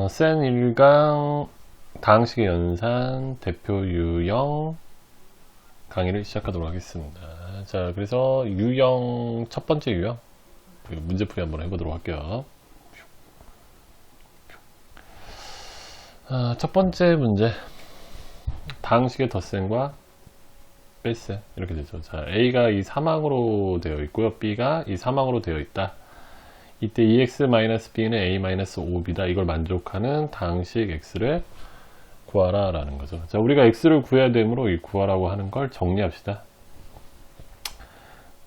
센 1강 다항식의 연산 대표 유형 강의를 시작하도록 하겠습니다. 자, 그래서 유형 첫 번째 유형 문제풀이 한번 해보도록 할게요. 첫 번째 문제, 다항식의 덧셈과 뺄셈 이렇게 되죠. 자, A가 이 사망으로 되어 있고요, B가 이 사망으로 되어 있다. 이때 2x-b는 a-5b다. 이걸 만족하는 다항식 x를 구하라 라는 거죠. 자, 우리가 x를 구해야 되므로 이 구하라고 하는 걸 정리합시다.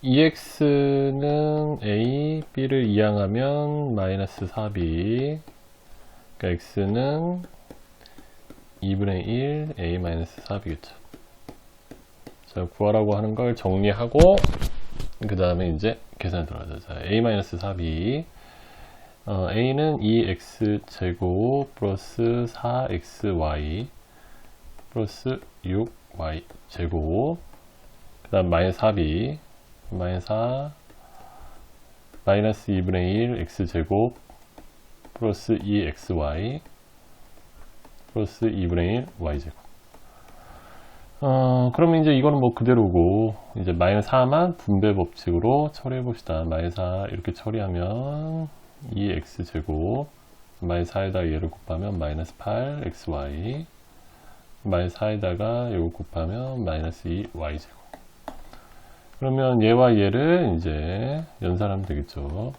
2x는 a, b를 이항하면 마이너스 4b, 그러니까 x는 2분의 1 a-4b겠죠. 자, 구하라고 하는 걸 정리하고 그 다음에 이제 계산에 들어가죠. 자, a-4b, a는 2x제곱 플러스 4xy 플러스 6y 제곱, 그 다음 마이너스 4b, 마이너스 2분의 1 x제곱 플러스 2xy 플러스 2분의 1 y제곱. 그러면 이제 이거는 뭐 그대로고, 이제 마이너스 4만 분배 법칙으로 처리해 봅시다. 마이너스 4 이렇게 처리하면 2x제곱, 마이너스 4에다가 얘를 곱하면 마이너스 8xy, 마이너스 4에다가 이거 곱하면 마이너스 2y제곱. 그러면 얘와 얘를 이제 연산하면 되겠죠.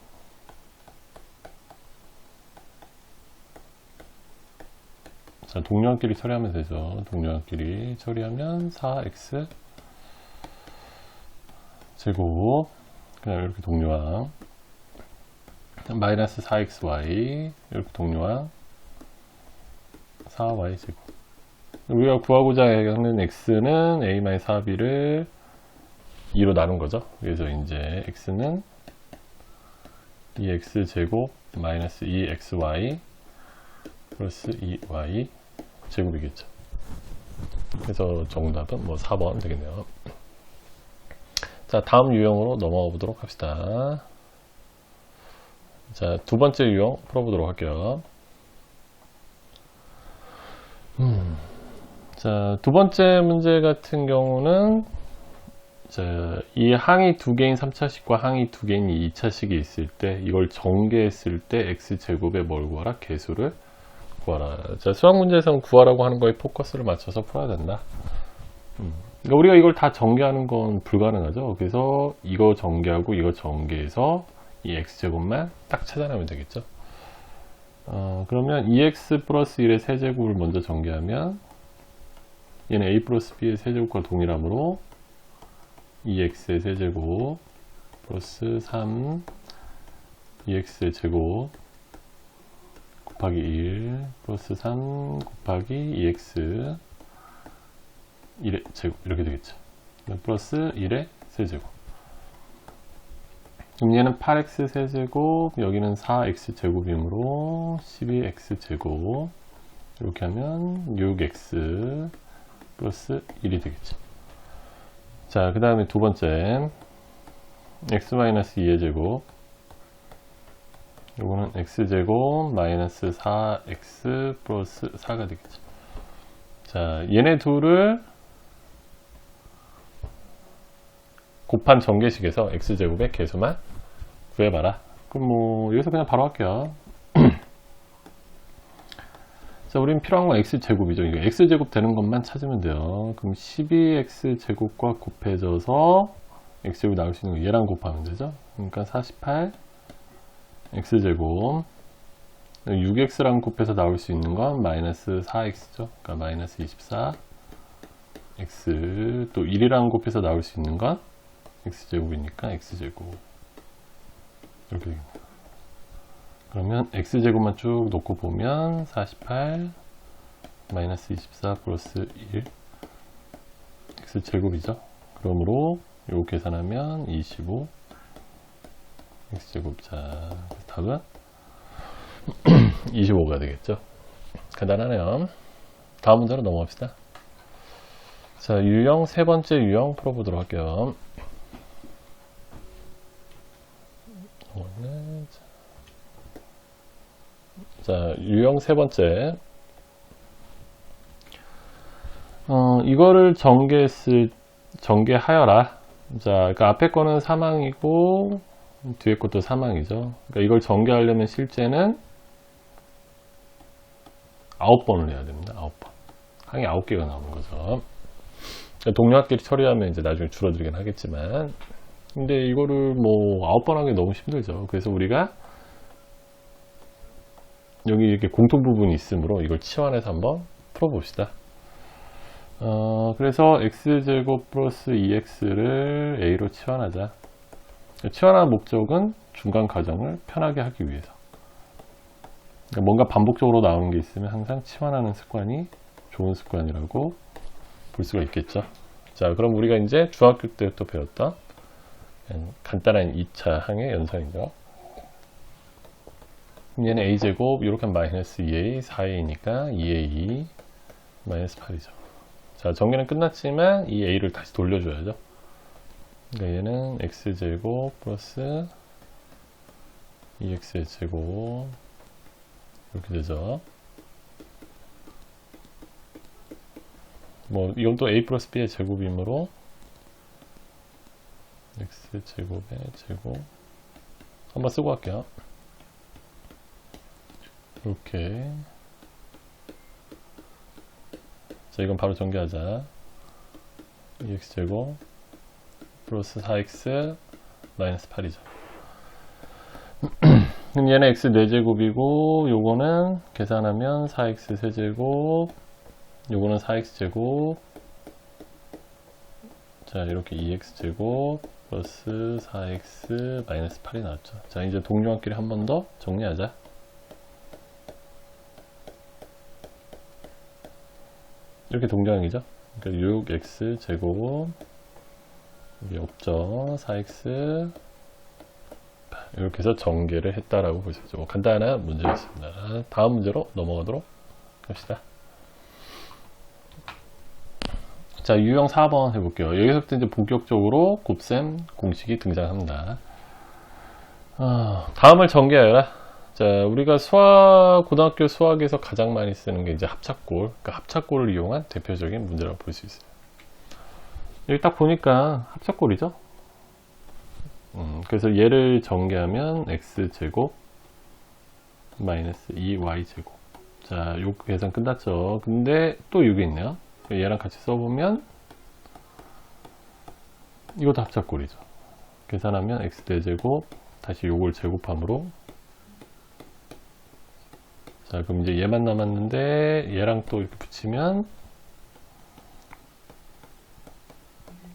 자, 동료한끼리 처리하면 되죠. 동료한끼리 처리하면 4x 제곱, 그냥 이렇게 동료항, 마이너스 4xy 이렇게 동료항 4y 제곱. 우리가 구하고자 하는 x는 a-4b를 2로 나눈 거죠. 그래서 이제 x는 2x 제곱 마이너스 2xy 플러스 2y 제곱이겠죠. 그래서 정답은 뭐 4번 되겠네요. 자, 다음 유형으로 넘어가 보도록 합시다. 자, 두 번째 유형 풀어보도록 할게요. 자, 두 번째 문제 같은 경우는, 자, 이 항이 두 개인 3차식과 항이 두 개인 2차식이 있을 때, 이걸 전개했을 때 x제곱에 뭘 구하라? 개수를 구하라. 자, 수학 문제에서는 구하라고 하는 거에 포커스를 맞춰서 풀어야 된다. 그러니까 우리가 이걸 다 전개하는 건 불가능하죠. 그래서 이거 전개하고 이거 전개해서 이 x제곱만 딱 찾아내면 되겠죠. 그러면 2x 플러스 1의 세제곱을 먼저 전개하면 얘는 a 플러스 b의 세제곱과 동일하므로 2x의 세제곱 플러스 3 2x의 제곱 곱하기 1 플러스 3 곱하기 2x 1의 제곱 이렇게 되겠죠. 플러스 1의 세제곱. 그럼 얘는 8x 세제곱, 여기는 4x 제곱이므로 12x 제곱, 이렇게 하면 6x 플러스 1이 되겠죠. 자, 그 다음에 두 번째 x-2의 제곱, 요거는 x제곱 마이너스 4x 플러스 4가 되겠죠. 자, 얘네 둘을 곱한 전개식에서 x제곱의 개수만 구해봐라. 그럼 뭐 여기서 그냥 바로 할게요. 자, 우린 필요한 건 x제곱이죠. 이거 x제곱 되는 것만 찾으면 돼요. 그럼 12x제곱과 곱해져서 x제곱이 나올 수 있는 거 얘랑 곱하면 되죠. 그러니까 48 x제곱, 6x랑 곱해서 나올 수 있는 건 마이너스 4x죠. 그러니까 마이너스 24 x, 또 1이랑 곱해서 나올 수 있는 건 x제곱이니까 x제곱 이렇게 됩니다. 그러면 x제곱만 쭉 놓고 보면 48 마이너스 24 플러스 1 x제곱이죠. 그러므로 이거 계산하면 25 x제곱. 자, 답은 25가 되겠죠. 간단하네요. 다음 문제로 넘어갑시다. 자, 유형 세 번째 유형 풀어보도록 할게요. 자, 유형 세 번째. 이거를 전개하여라. 자, 그러니까 앞에 거는 사망이고, 뒤에 것도 사망이죠. 그러니까 이걸 전개하려면 실제는 9번을 해야 됩니다. 9번. 항이 9개가 나오는 거죠. 동료학끼리 처리하면 이제 나중에 줄어들긴 하겠지만, 근데 이거를 뭐 9번 하기 너무 힘들죠. 그래서 우리가 여기 이렇게 공통 부분이 있으므로 이걸 치환해서 한번 풀어봅시다. 그래서 x제곱 플러스 2x를 a로 치환하자. 치환한 목적은 중간 과정을 편하게 하기 위해서. 그러니까 뭔가 반복적으로 나오는 게 있으면 항상 치환하는 습관이 좋은 습관이라고 볼 수가 있겠죠. 자, 그럼 우리가 이제 중학교 때 또 배웠던 간단한 2차 항의 연산이죠. 얘는 a제곱 이렇게 하면 마이너스 2a, 4a니까 2a 마이너스 8이죠. 자, 전개는 끝났지만 이 a를 다시 돌려줘야죠. 그러니까 얘는 x제곱 플러스 2x제곱 이렇게 되죠. 뭐 이건 또 a 플러스 b의 제곱이므로 x제곱의 제곱 한번 쓰고 갈게요. 이렇게. 자, 이건 바로 전개하자. 2x제곱 플러스 4x 마이너스 8이죠. 그럼 얘는 x 4제곱이고 요거는 계산하면 4x 세제곱, 요거는 4x제곱, 자, 이렇게 2x제곱 플러스 4x 마이너스 8이 나왔죠. 자, 이제 동료한끼리 한 번 더 정리하자. 이렇게 동량이죠. 그러니까 6x 제곱 여기 없죠. 4x 이렇게 해서 전개를 했다라고 볼 수 있죠. 간단한 문제였습니다. 다음 문제로 넘어가도록 합시다. 자, 유형 4번 해볼게요. 여기서부터 이제 본격적으로 곱셈 공식이 등장합니다. 다음을 전개하여라. 자, 우리가 고등학교 수학에서 가장 많이 쓰는 게 이제 합작골, 그러니까 합작골을 이용한 대표적인 문제라고 볼 수 있어요. 여기 딱 보니까 합작골이죠. 그래서 얘를 전개하면 x제곱 마이너스 2y제곱. 자, 요 계산 끝났죠. 근데 또 6이 있네요. 얘랑 같이 써보면 이것도 합작골이죠. 계산하면 x4제곱 다시 요걸 제곱함으로, 자, 그럼 이제 얘만 남았는데 얘랑 또 이렇게 붙이면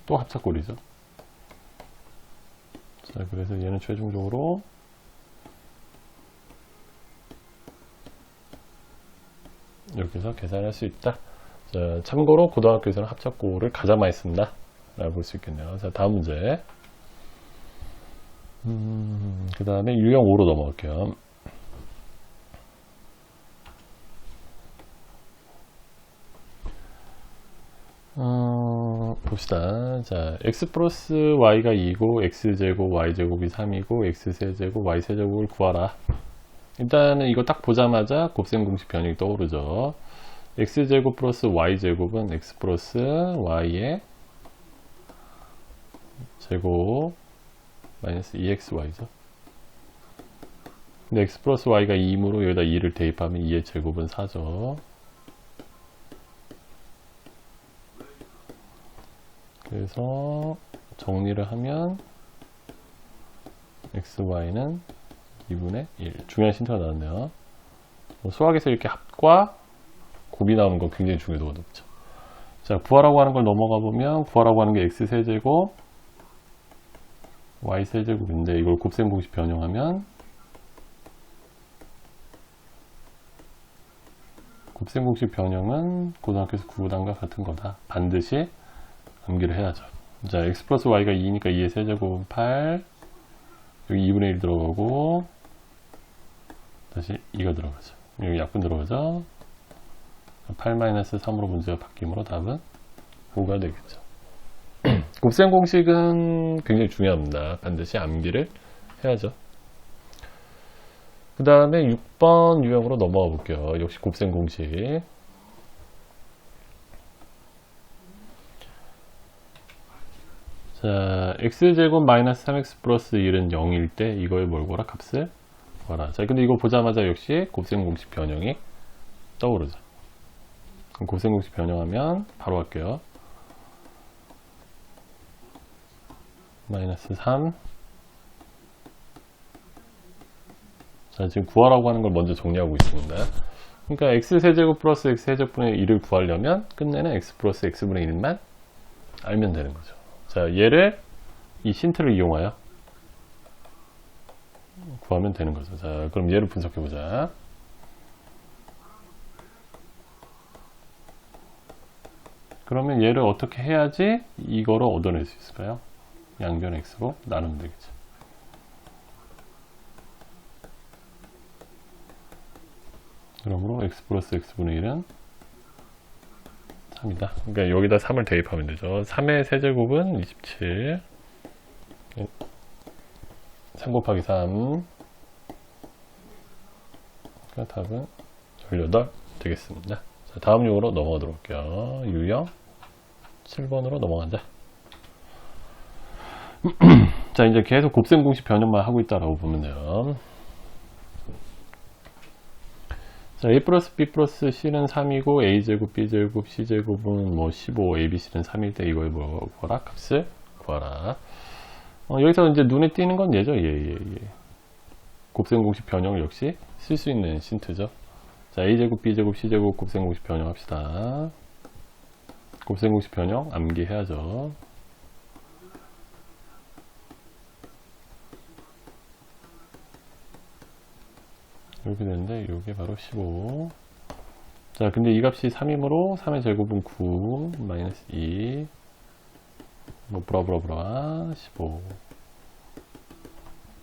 또 합작골이죠. 자, 그래서 얘는 최종적으로 이렇게 해서 계산할 수 있다. 자, 참고로 고등학교에서는 합작골을 가장 많이 쓴다 라고 볼 수 있겠네요. 자, 다음 문제. 그 다음에 유형 5로 넘어갈게요. 봅시다. 자, x 플러스 y가 2고 x제곱 y제곱이 3이고 x세제곱 y세제곱을 구하라. 일단은 이거 딱 보자마자 곱셈 공식 변형이 떠오르죠. x제곱 플러스 y제곱은 x 플러스 y의 제곱 마이너스 2xy죠. 근데 x 플러스 y가 2이므로 여기다 2를 대입하면 2의 제곱은 4죠. 그래서 정리를 하면 xy는 2분의 1. 중요한 힌트가 나왔네요. 수학에서 이렇게 합과 곱이 나오는 건 굉장히 중요도가 높죠. 자, 구하라고 하는 걸 넘어가 보면 구하라고 하는 게 x세제곱 y세제곱인데 이걸 곱셈 공식 변형하면 곱셈 공식 변형은 고등학교에서 구구단과 같은 거다. 반드시 암기를 해야죠. 자, x 플러스 y가 2니까 2의 세제곱은 8, 여기 2분의 1 들어가고 다시 2가 들어가죠. 여기 약분 들어가죠. 8-3으로 문제가 바뀌므로 답은 5가 되겠죠. 곱셈 공식은 굉장히 중요합니다. 반드시 암기를 해야죠. 그 다음에 6번 유형으로 넘어가 볼게요. 역시 곱셈 공식. 자, x제곱 마이너스 3x 플러스 1은 0일 때 이거의 뭘 구하라? 값을 구하라. 자, 근데 이거 보자마자 역시 곱셈 공식 변형이 떠오르죠. 그럼 곱셈 공식 변형하면 바로 할게요. 마이너스 3. 자, 지금 구하라고 하는 걸 먼저 정리하고 있습니다. 그러니까 x세제곱 플러스 x세제곱분의 1을 구하려면 끝내는 x 플러스 x분의 1만 알면 되는 거죠. 자, 얘를 이 힌트를 이용하여 구하면 되는 거죠. 자, 그럼 얘를 분석해 보자. 그러면 얘를 어떻게 해야지 이거를 얻어낼 수 있을까요? 양변 x로 나누면 되겠죠. 그러므로 x 플러스 x분의 1은 3이다. 그러니까 여기다 3을 대입하면 되죠. 3의 세제곱은 27. 3 곱하기 3. 그러니까 답은 18 되겠습니다. 자, 다음 유형으로 넘어가도록 할게요. 유형 7번으로 넘어간다. 자, 이제 계속 곱셈 공식 변형만 하고 있다라고 보면 돼요. 자, a 플러스 b 플러스 c는 3이고 a제곱 b제곱 c제곱은 뭐 15, abc는 3일 때 이거에 뭐 구하라? 값을 구하라. 여기서 이제 눈에 띄는 건 얘죠. 예. 곱셈 공식 변형 역시 쓸 수 있는 힌트죠. 자, a제곱 b제곱 c제곱 곱셈 공식 변형합시다. 곱셈 공식 변형 암기해야죠. 이렇게 되는데 이게 바로 15. 자, 근데 이 값이 3이므로 3의 제곱은 9 마이너스 2 뭐 브라브라브라 15.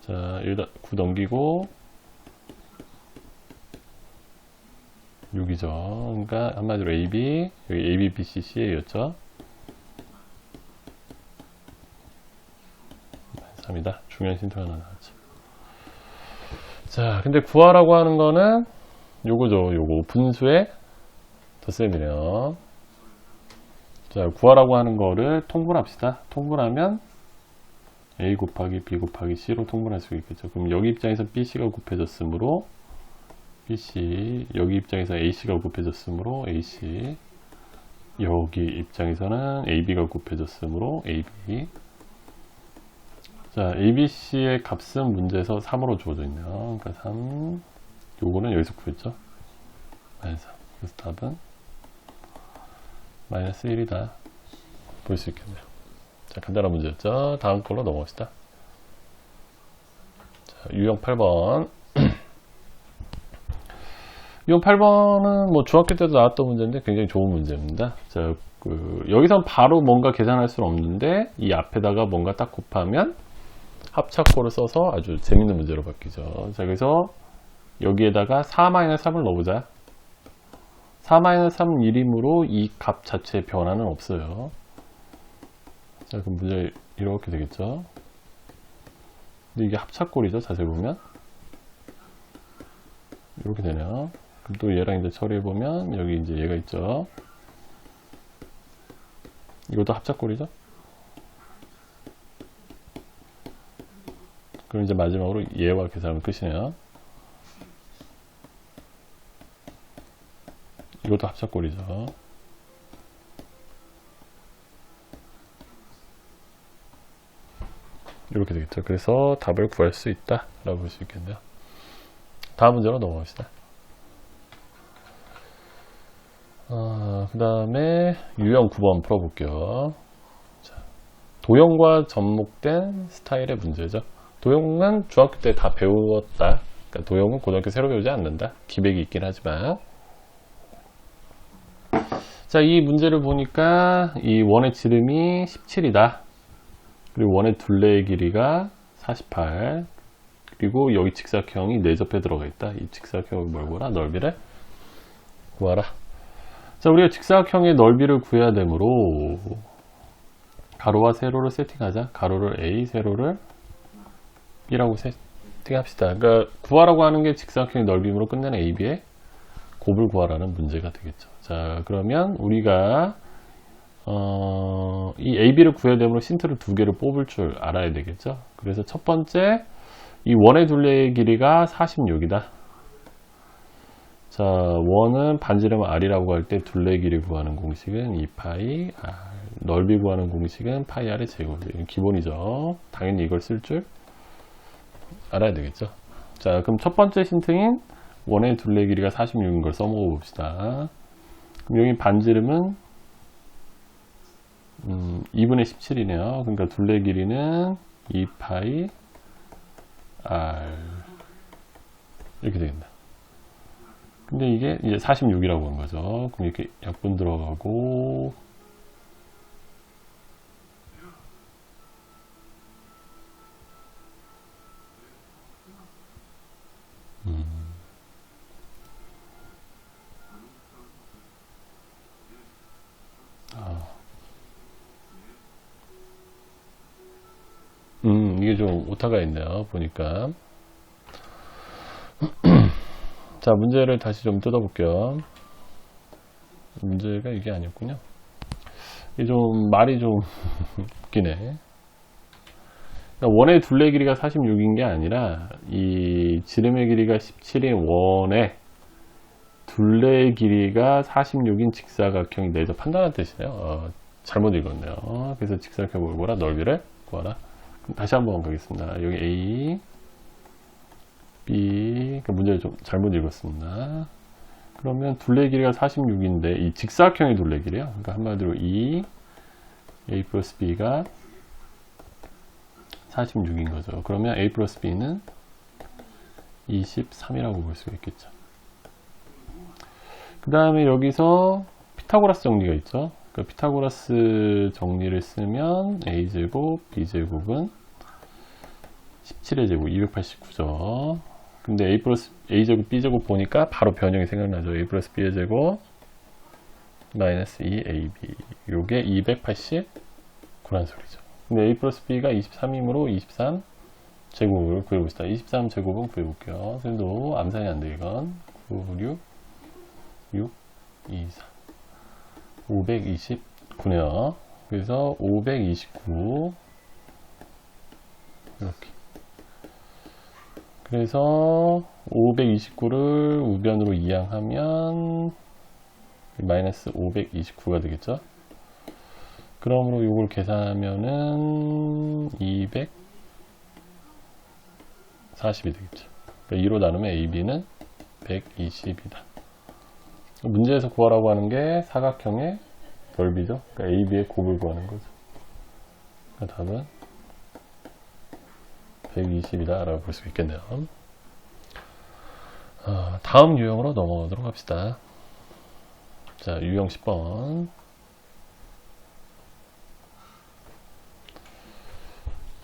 자, 일단 9 넘기고 6이죠. 그러니까 한마디로 AB 여기 AB, BC, CA였죠. 3이다. 중요한 힌트가 하나 나왔죠. 자, 근데 구하라고 하는 거는 요거죠. 요거 분수의 덧셈이네요. 자, 구하라고 하는 거를 통분합시다. 통분하면 A 곱하기 B 곱하기 C로 통분할 수 있겠죠. 그럼 여기 입장에서 BC가 곱해졌으므로 BC, 여기 입장에서 AC가 곱해졌으므로 AC, 여기 입장에서는 AB가 곱해졌으므로 AB. 자, ABC의 값은 문제에서 3으로 주어져 있네요. 그러니까 3, 요거는 여기서 구했죠. 마이너스 3. 그래서 답은 마이너스 1이다. 볼 수 있겠네요. 자, 간단한 문제였죠. 다음 걸로 넘어갑시다. 자, 유형 8번. 유형 8번은 뭐 중학교 때도 나왔던 문제인데 굉장히 좋은 문제입니다. 자, 여기서 바로 뭔가 계산할 수는 없는데 이 앞에다가 뭔가 딱 곱하면 합착고를 써서 아주 재밌는 문제로 바뀌죠. 자, 그래서 여기에다가 4-3을 넣어보자. 4-3은 1이므로 이 값 자체의 변화는 없어요. 자, 그럼 문제 이렇게 되겠죠. 근데 이게 합착골이죠. 자세히 보면 이렇게 되네요. 그럼 또 얘랑 이제 처리해보면 여기 이제 얘가 있죠. 이것도 합착골이죠. 그럼 이제 마지막으로 얘와 계산하면 끝이네요. 이것도 합착골이죠. 이렇게 되겠죠. 그래서 답을 구할 수 있다 라고 볼 수 있겠네요. 다음 문제로 넘어갑시다. 그 다음에 유형 9번 풀어볼게요. 자, 도형과 접목된 스타일의 문제죠. 도형은 중학교 때 다 배웠다. 그러니까 도형은 고등학교 새로 배우지 않는다. 기백이 있긴 하지만. 자, 이 문제를 보니까 이 원의 지름이 17이다. 그리고 원의 둘레의 길이가 48. 그리고 여기 직사각형이 내접해 들어가 있다. 이 직사각형을 뭘 구하라? 넓이를 구하라. 자, 우리가 직사각형의 넓이를 구해야 되므로 가로와 세로를 세팅하자. 가로를 A, 세로를 B라고 합시다. 그러니까 구하라고 하는 게 직사각형의 넓이므로 끝내는 AB의 곱을 구하라는 문제가 되겠죠. 자, 그러면 우리가 이 AB를 구해야 되므로 힌트를 두 개를 뽑을 줄 알아야 되겠죠. 그래서 첫 번째, 이 원의 둘레의 길이가 46이다. 자, 원은 반지름 R이라고 할 때 둘레 길이 구하는 공식은 2파이 R, 넓이 구하는 공식은 파이 R의 제곱. 이건 기본이죠. 당연히 이걸 쓸 줄 알아야 되겠죠. 자, 그럼 첫 번째 힌트인 원의 둘레 길이가 46인 걸 써먹어 봅시다. 그럼 여기 반지름은 2분의 17이네요. 그러니까 둘레 길이는 2파이 R 이렇게 되겠다. 근데 이게 이제 46이라고 하는 거죠. 그럼 이렇게 약분 들어가고 이게 좀 오타가 있네요. 보니까. 자, 문제를 다시 좀 뜯어볼게요. 문제가 이게 아니었군요. 이게 좀 말이 좀 웃기네. 그러니까 원의 둘레 길이가 46인 게 아니라 이 지름의 길이가 17인 원의 둘레의 길이가 46인 직사각형이 내서 판단한 뜻이네요. 잘못 읽었네요. 그래서 직사각형 뭘 구하라? 넓이를 구하라. 그럼 다시 한번 가겠습니다. 여기 A, B, 그 문제를 좀 잘못 읽었습니다. 그러면 둘레 길이가 46인데 이 직사각형의 둘레 길이요. 그러니까 한마디로 A 플러스 B가 46인 거죠. 그러면 A 플러스 B는 23이라고 볼 수가 있겠죠. 그 다음에 여기서 피타고라스 정리가 있죠. 그러니까 피타고라스 정리를 쓰면 A제곱, B제곱은 17의 제곱 289죠. 근데 A 플러스 A제곱, B제곱 보니까 바로 변형이 생각나죠. A 플러스 B의 제곱 마이너스 2AB 요게 289란 소리죠. 근데 A 플러스 B가 23이므로 23 제곱을 구해봅시다. 23 제곱은 구해볼게요. 선생님도 암산이 안 돼, 이건. 9, 6, 2, 4. 529네요. 그래서 529. 이렇게. 그래서 529를 우변으로 이항하면 마이너스 529가 되겠죠. 그러므로 이걸 계산하면은 240이 되겠죠. 그러니까 2로 나누면 AB는 120이다. 문제에서 구하라고 하는 게 사각형의 넓이죠. 그러니까 AB의 곱을 구하는 거죠. 그러니까 답은 120이다 라고 볼 수 있겠네요. 다음 유형으로 넘어가도록 합시다. 자, 유형 10번.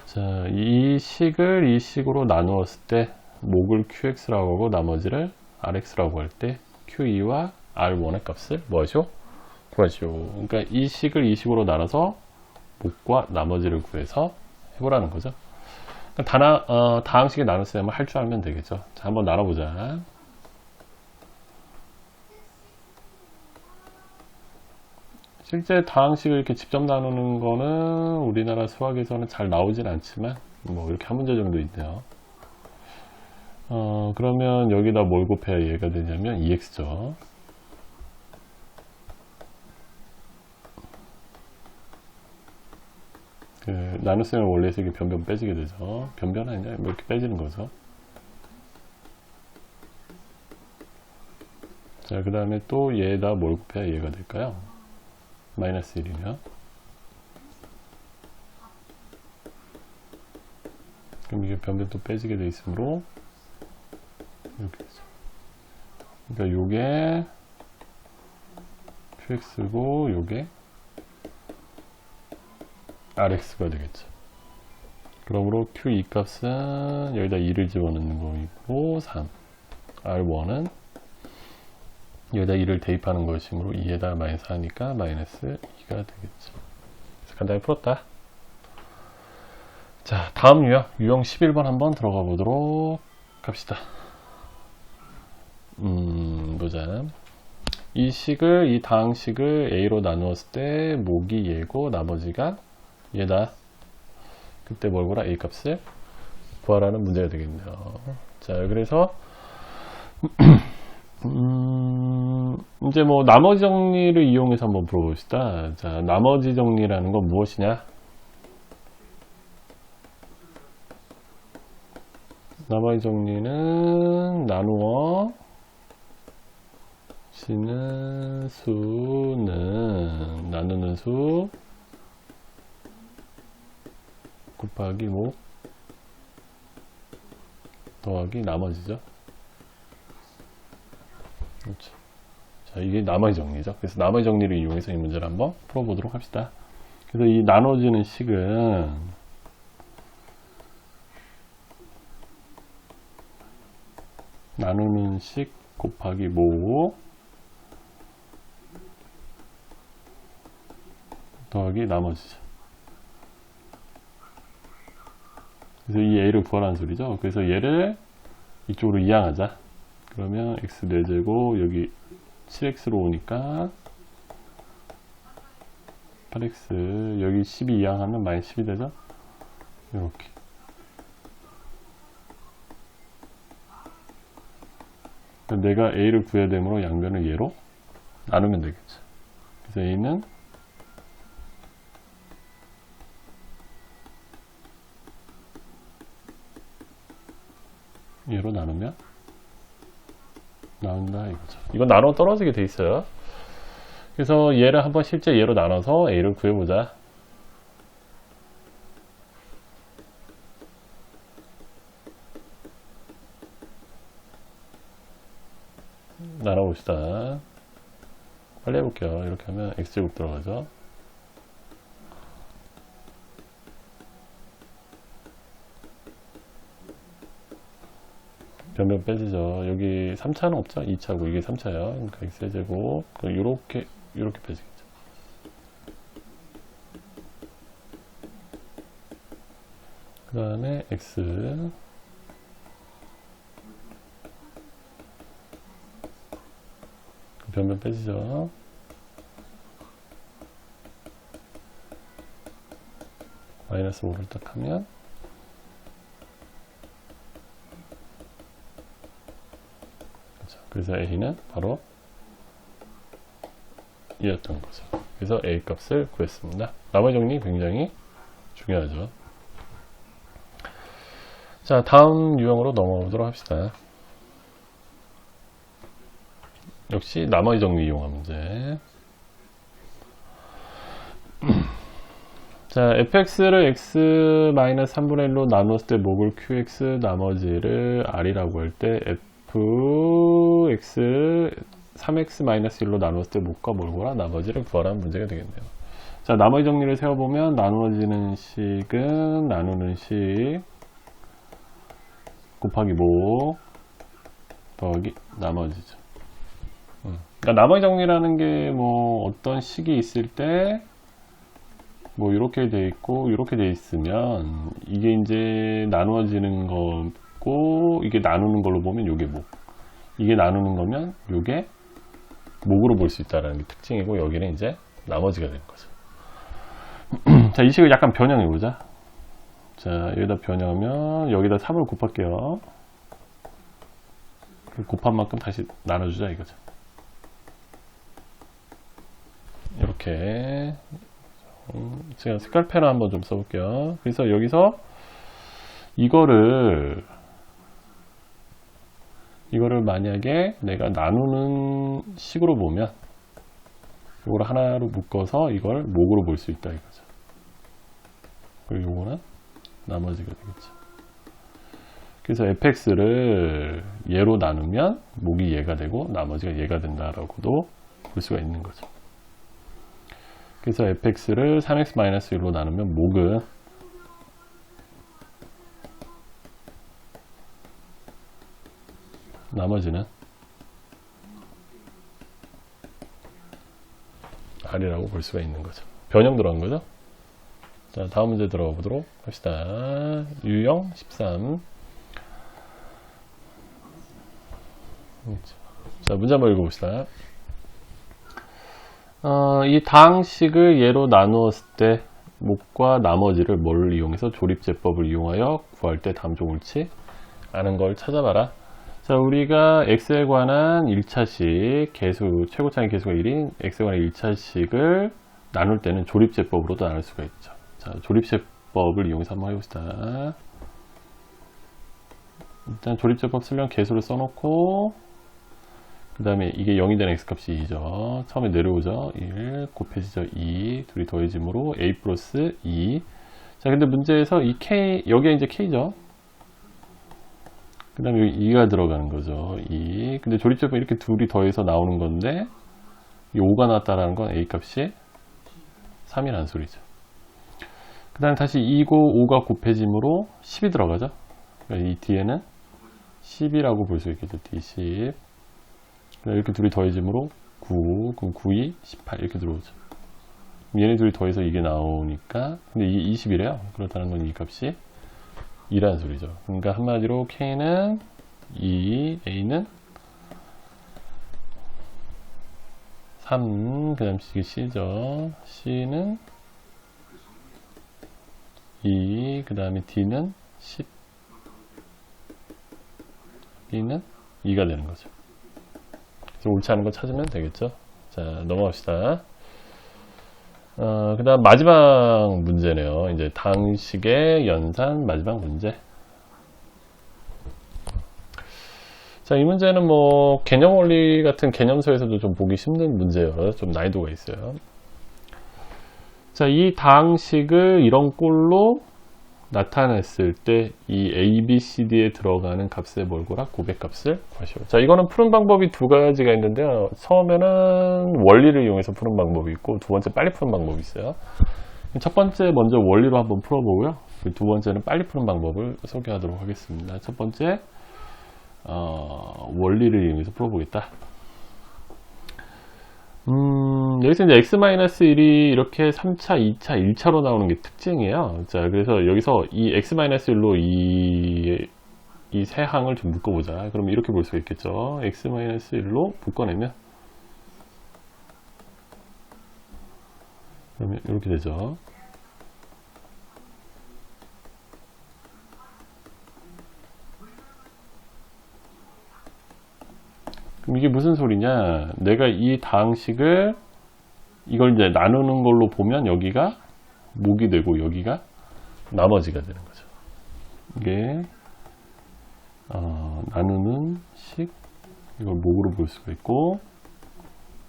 자, 이 식을 이 식으로 나누었을 때 목을 QX라고 하고 나머지를 RX라고 할 때 QE와 R1의 값을 뭐하죠? 구하죠. 그러니까 이 식을 이 식으로 나눠서 목과 나머지를 구해서 해보라는 거죠. 다항식에 나눴으면 할 줄 알면 되겠죠. 자, 한번 나눠보자. 실제 다항식을 이렇게 직접 나누는 거는 우리나라 수학에서는 잘 나오진 않지만 뭐 이렇게 한 문제 정도 있네요. 그러면 여기다 뭘 곱해야 얘가 되냐면 2x죠. 나눗셈을 원래에서 이게 변변 빼지게 되죠. 변변 아니냐? 뭐 이렇게 빼지는 거죠. 자, 그 다음에 또 얘에다 뭘 곱해야 얘가 될까요? 마이너스 1이면. 그럼 이게 변변 또 빼지게 돼 있으므로 이렇게 되죠. 그러니까 요게 QX고 요게 RX가 되겠죠. 그러므로 QE 값은 여기다 2를 집어넣는 거이고 3. R1은 여기다 2를 대입하는 것이므로 2에다 마이너스 하니까 마이너스 2가 되겠죠. 그래서 간단히 풀었다. 자, 다음 유형 11번 한번 들어가 보도록 합시다. 보자. 이 다항식을 A로 나누었을 때 목이 얘고 나머지가 얘다. 그때 뭘 구하라? A 값을 구하라는 문제가 되겠네요. 자, 그래서 이제 뭐 나머지 정리를 이용해서 한번 풀어봅시다. 자, 나머지 정리라는 건 무엇이냐? 나머지 정리는 나누어 C는 수는 나누는 수 곱하기 목 더하기 나머지죠. 그렇죠. 자, 이게 나머지 정리죠. 그래서 나머지 정리를 이용해서 이 문제를 한번 풀어보도록 합시다. 그래서 이 나눠지는 식은 나누는 식 곱하기 모 더하기 나머지죠. 그래서 이 A를 구하라는 소리죠. 그래서 얘를 이쪽으로 이항하자. 그러면 x 4제곱 여기 7x로 오니까 8x 여기 12 이항하면 마이너스 10이 되죠. 이렇게. 내가 A를 구해야 되므로 양변을 얘로 나누면 되겠죠. 그래서 A는 얘로 나누면 나온다 이거죠. 이건 나눠 떨어지게 돼 있어요. 그래서 얘를 한번 실제 얘로 나눠서 A를 구해보자. 나눠봅시다. 빨리 해볼게요. 이렇게 하면 x제곱 들어가죠. 변변 빼지죠. 여기 3차는 없죠? 2차고 이게 3차예요. 그러니까 x제곱 이렇게 빼지겠죠. 그 다음에 x 변변 빼지죠. 마이너스 5를 딱 하면 그렇죠. 그래서 A는 바로 이었던 거죠. 그래서 A 값을 구했습니다. 나머지 정리 굉장히 중요하죠. 자, 다음 유형으로 넘어가 보도록 합시다. 역시 나머지 정리 이용한 문제. 자, fx를 x-3분의 1로 나눴을 때 목을 qx 나머지를 r이라고 할 때 fx 3x-1로 나눴을 때 목과 몰고라 나머지를 구하라는 문제가 되겠네요. 자, 나머지 정리를 세워보면 나누어지는 식은 나누는 식 곱하기 목 더하기 나머지죠. 그러니까 나머지 정리라는 게 뭐 어떤 식이 있을 때 뭐 이렇게 돼 있고 이렇게 돼 있으면 이게 이제 나누어지는 거고 이게 나누는 걸로 보면 요게 목, 이게 나누는 거면 요게 목으로 볼 수 있다는 게 특징이고 여기는 이제 나머지가 되는 거죠. 자, 이 식을 약간 변형해 보자. 자, 여기다 변형하면 여기다 3을 곱할게요. 그 곱한 만큼 다시 나눠주자 이거죠. 이렇게 제가 색깔펜을 한번 좀 써볼게요. 그래서 여기서 이거를 만약에 내가 나누는 식으로 보면 이걸 하나로 묶어서 이걸 목으로 볼 수 있다 이거죠. 그리고 이거는 나머지가 되겠죠. 그래서 fx를 얘로 나누면 목이 얘가 되고 나머지가 얘가 된다라고도 볼 수가 있는 거죠. 그래서 fx를 3x-1로 나누면 목은 나머지는 r이라고 볼 수가 있는 거죠. 변형 들어간 거죠. 자, 다음 문제 들어가 보도록 합시다. 유형 13. 자, 문제 한번 읽어봅시다. 이 다항식을 예로 나누었을 때 목과 나머지를 뭘 이용해서 조립제법을 이용하여 구할 때 다음 중 옳지 않은 걸 찾아봐라. 자, 우리가 x에 관한 1차식 계수, 최고차의 계수가 1인 x에 관한 1차식을 나눌 때는 조립제법으로도 나눌 수가 있죠. 자, 조립제법을 이용해서 한번 해봅시다. 일단 조립제법 쓰려면 계수를 써놓고, 그 다음에 이게 0이 되는 x값이 2죠. 처음에 내려오죠. 1 곱해지죠. 2 둘이 더해짐으로 a 플러스 2. 자, 근데 문제에서 이 k, 여기에 이제 k죠. 그 다음에 여기 2가 들어가는 거죠. 2. 근데 조립제법 이렇게 둘이 더해서 나오는 건데, 이 5가 나왔다라는 건 a 값이 3이라는 소리죠. 그 다음에 다시 2고 5가 곱해짐으로 10이 들어가죠. 그러니까 이 뒤에는 10이라고 볼 수 있겠죠. D10. 이렇게 둘이 더해짐으로 9, 그럼 9, 2, 18 이렇게 들어오죠. 얘네 둘이 더해서 이게 나오니까, 근데 이게 20이래요. 그렇다는 건 이 값이 2라는 소리죠. 그러니까 한마디로 K는 2, A는 3, 그 다음 이게 C죠. C는 2, 그 다음에 D는 10, B는 2가 되는 거죠. 그래서 옳지 않은 거 찾으면 되겠죠. 자, 넘어갑시다. 그 다음 마지막 문제네요. 이제 다항식의 연산 마지막 문제. 자, 이 문제는 뭐 개념 원리 같은 개념서에서도 좀 보기 힘든 문제여서 좀 난이도가 있어요. 자, 이 다항식을 이런 꼴로 나타냈을 때 이 a, b, c, d에 들어가는 값의 몰고라 고백값을 구하시오. 자, 이거는 푸는 방법이 두 가지가 있는데요. 처음에는 원리를 이용해서 푸는 방법이 있고, 두 번째 빨리 푸는 방법이 있어요. 첫 번째 먼저 원리로 한번 풀어보고요. 두 번째는 빨리 푸는 방법을 소개하도록 하겠습니다. 첫 번째 원리를 이용해서 풀어보겠다. 여기서 이제 x-1이 이렇게 3차, 2차, 1차로 나오는 게 특징이에요. 자, 그래서 여기서 이 x-1로 이 세 항을 좀 묶어보자. 그럼 이렇게 볼 수가 있겠죠. x-1로 묶어내면 그러면 이렇게 되죠. 그럼 이게 무슨 소리냐? 내가 이 다항식을 이걸 이제 나누는 걸로 보면 여기가 목이 되고 여기가 나머지가 되는 거죠. 이게 나누는 식, 이걸 목으로 볼 수가 있고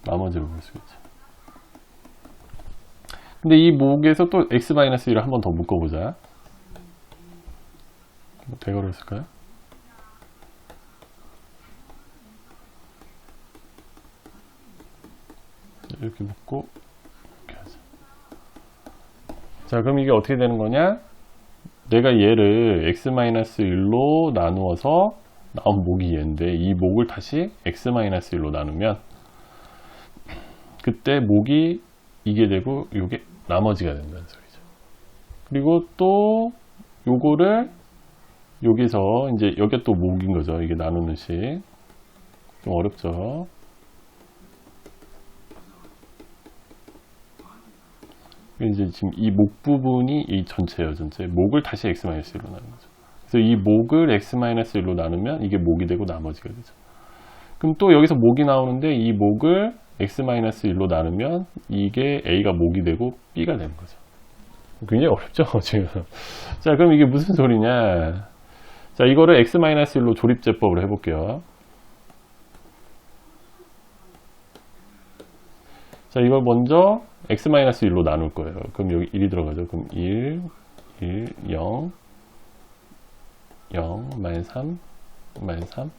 나머지로 볼 수가 있죠. 근데 이 목에서 또 x-1을 한 번 더 묶어보자. 대괄호 쓸까요? 이렇게 묶고 이렇게 하자. 자, 그럼 이게 어떻게 되는 거냐? 내가 얘를 x-1로 나누어서 나온 목이 얘인데 이 목을 다시 x-1로 나누면 그때 목이 이게 되고 이게 나머지가 된다는 소리죠. 그리고 또 요거를 여기서 이제 여기가 또 목인 거죠. 이게 나누는 식. 좀 어렵죠. 이제 지금 이 목 부분이 이 전체예요. 전체 목을 다시 x-1로 나누는 거죠. 그래서 이 목을 x-1로 나누면 이게 목이 되고 나머지가 되죠. 그럼 또 여기서 목이 나오는데 이 목을 x-1로 나누면 이게 a가 목이 되고 b가 되는 거죠. 굉장히 어렵죠 지금. 자, 그럼 이게 무슨 소리냐? 자, 이거를 x-1로 조립제법으로 해볼게요. 자, 이걸 먼저 x-1로 나눌 거예요. 그럼 여기 1이 들어가죠. 그럼 1, 1, 0, 0, 마이너스 3, 마이너스 3,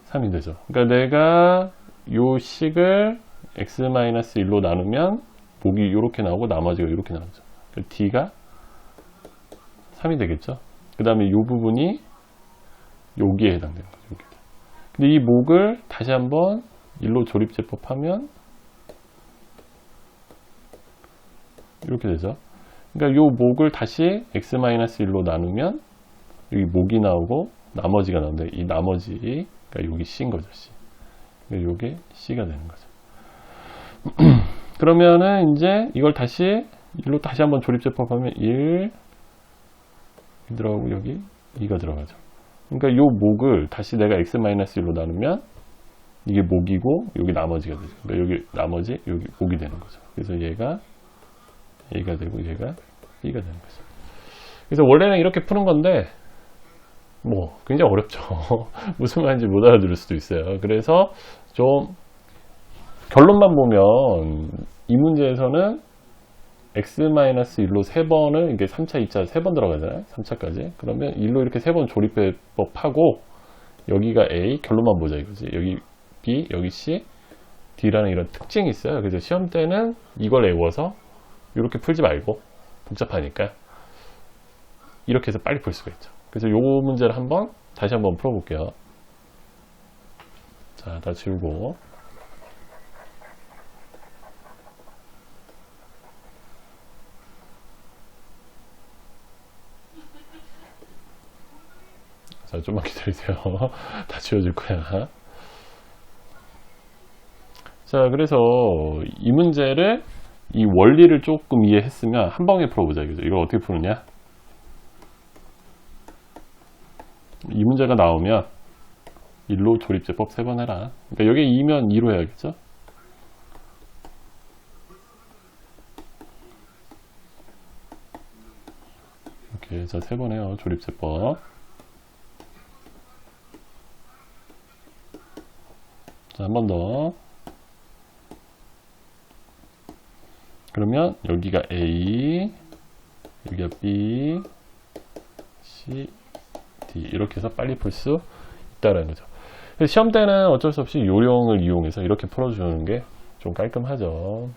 3이 되죠. 그러니까 내가 요 식을 x-1로 나누면 목이 이렇게 나오고 나머지가 이렇게 나오죠. 그러니까 d가 3이 되겠죠. 그 다음에 이 부분이 여기에 해당되는 거죠. 여기. 근데 이 목을 다시 한번 1로 조립제법하면 이렇게 되죠. 그러니까 요 목을 다시 x-1로 나누면 여기 목이 나오고 나머지가 나오는데 이 나머지가 여기 c인 거죠. c. 그러니까 요게 c가 되는 거죠. 그러면은 이제 이걸 다시 일로 다시 한번 조립제법하면 1 들어가고 여기 2가 들어가죠. 그러니까 요 목을 다시 내가 x-1로 나누면 이게 목이고 여기 나머지가 되죠. 그러니까 여기 나머지 여기 목이 되는 거죠. 그래서 얘가 A가 되고 얘가 B가 되는 거죠. 그래서 원래는 이렇게 푸는 건데 뭐 굉장히 어렵죠. 무슨 말인지 못 알아들을 수도 있어요. 그래서 좀 결론만 보면 이 문제에서는 x-1로 3번을 이게 3차, 2차 3번 들어가잖아요. 3차까지. 그러면 1로 이렇게 3번 조립법하고 여기가 A, 결론만 보자 이거지. 여기 B, 여기 C, D라는 이런 특징이 있어요. 그래서 시험 때는 이걸 외워서 이렇게 풀지 말고 복잡하니까 이렇게 해서 빨리 풀 수가 있죠. 그래서 요 문제를 다시 한번 풀어볼게요. 자, 다 지우고. 자, 좀만 기다리세요. 다 지워질 거야. 자, 그래서 이 문제를 이 원리를 조금 이해했으면 한 방에 풀어보자. 이걸 어떻게 푸느냐? 이 문제가 나오면 1로 조립제법 3번 해라. 그러니까 여기 2면 2로 해야겠죠? 이렇게 자 3번 해요. 조립제법. 자, 한 번 더. 그러면 여기가 A, 여기가 B, C, D 이렇게 해서 빨리 풀 수 있다는 거죠. 시험 때는 어쩔 수 없이 요령을 이용해서 이렇게 풀어주는 게 좀 깔끔하죠.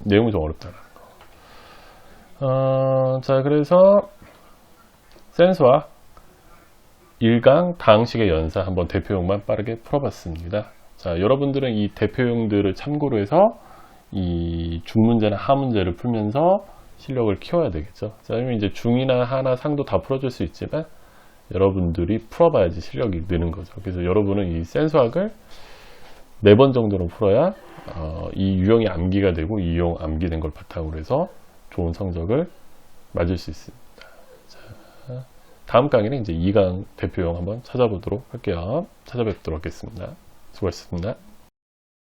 내용이 좀 어렵다는 거. 자, 그래서 센스와 1강 다항식의 연사 한번 대표용만 빠르게 풀어봤습니다. 자, 여러분들은 이 대표용들을 참고로 해서 이 중문제나 하문제를 풀면서 실력을 키워야 되겠죠. 자, 그러면 이제 중이나 하나 상도 다 풀어줄 수 있지만 여러분들이 풀어봐야지 실력이 느는 거죠. 그래서 여러분은 이 센수학을 4번 정도로 풀어야 이 유형이 암기가 되고 이 유형 암기된 걸 바탕으로 해서 좋은 성적을 맞을 수 있습니다. 자, 다음 강의는 이제 2강 대표용 한번 찾아보도록 할게요. 찾아뵙도록 하겠습니다. 수고하셨습니다.